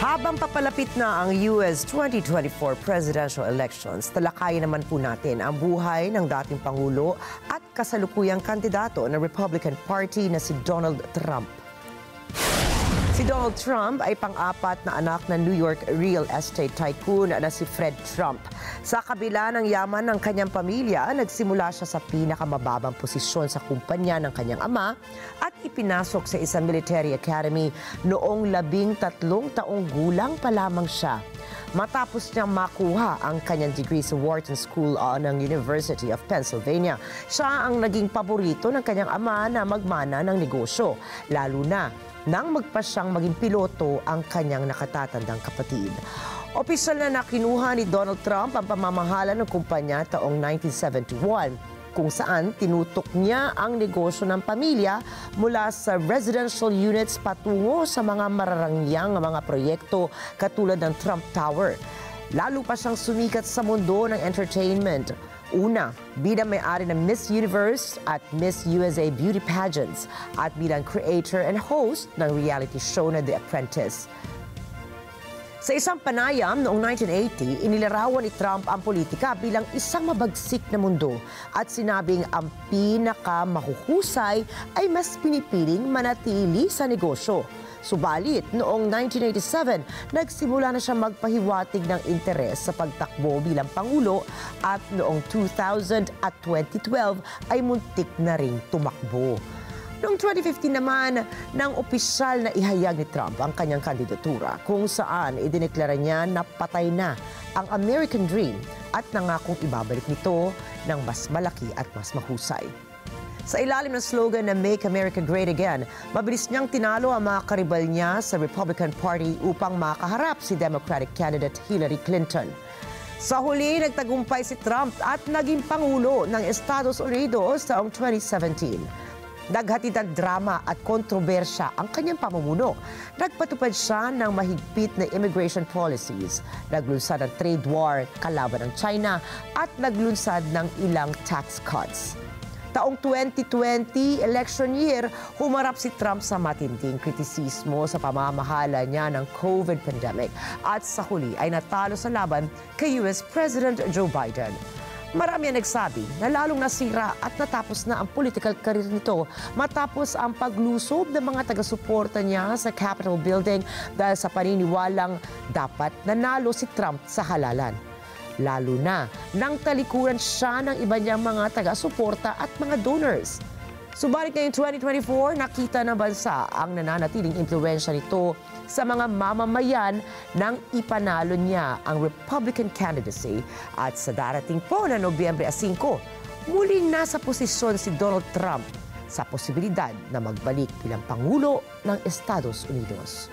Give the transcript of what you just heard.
Habang papalapit na ang US 2024 presidential elections, talakayin naman po natin ang buhay ng dating Pangulo at kasalukuyang kandidato ng Republican Party na si Donald Trump. Si Donald Trump ay pang-apat na anak ng New York real estate tycoon na si Fred Trump. Sa kabila ng yaman ng kanyang pamilya, nagsimula siya sa pinakamababang posisyon sa kumpanya ng kanyang ama at ipinasok sa isang military academy noong 13 taong gulang pa lamang siya. Matapos niyang makuha ang kanyang degree sa Wharton School ng University of Pennsylvania, siya ang naging paborito ng kanyang ama na magmana ng negosyo, lalo na nang magpa siyang maging piloto ang kanyang nakatatandang kapatid. Opisyal na nakinuha ni Donald Trump ang pamamahala ng kumpanya taong 1971, kung saan tinutok niya ang negosyo ng pamilya mula sa residential units patungo sa mga mararangyang mga proyekto katulad ng Trump Tower. Lalo pa siyang sumikat sa mundo ng entertainment. Una, bilang may-ari ng Miss Universe at Miss USA beauty pageants at bilang creator and host ng reality show na The Apprentice. Sa isang panayam noong 1980, inilarawan ni Trump ang politika bilang isang mabagsik na mundo at sinabing ang pinakamahuhusay ay mas pinipiling manatili sa negosyo. Subalit, noong 1987, nagsimula na siya magpahiwatig ng interes sa pagtakbo bilang Pangulo at noong 2000 at 2012 ay muntik na ring tumakbo. Noong 2015 naman, nang opisyal na ihayag ni Trump ang kanyang kandidatura kung saan idineklara niya na patay na ang American Dream at nangakong ibabalik nito ng mas malaki at mas mahusay. Sa ilalim ng slogan na Make America Great Again, mabilis niyang tinalo ang mga karibal niya sa Republican Party upang makaharap si Democratic candidate Hillary Clinton. Sa huli, nagtagumpay si Trump at naging Pangulo ng Estados Unidos taong 2017. Naghatid ng drama at kontrobersya ang kanyang pamumuno. Nagpatupad siya ng mahigpit na immigration policies, naglunsad ng trade war kalaban ng China at naglunsad ng ilang tax cuts. Taong 2020 election year, humarap si Trump sa matinding kritisismo sa pamamahala niya ng COVID pandemic at sa huli ay natalo sa laban kay US President Joe Biden. Marami ang nagsabi na lalong nasira at natapos na ang political career nito matapos ang paglusob ng mga taga-suporta niya sa Capitol Building dahil sa paniniwalang dapat nanalo si Trump sa halalan. Lalo na nang talikuran siya ng iba niyang mga taga-suporta at mga donors. Subalit ngayong 2024, nakita ng bansa ang nananatiling impluwensya nito sa mga mamamayan nang ipanalo niya ang Republican candidacy at sa darating po na Nobyembre 5, muling nasa posisyon si Donald Trump sa posibilidad na magbalik bilang Pangulo ng Estados Unidos.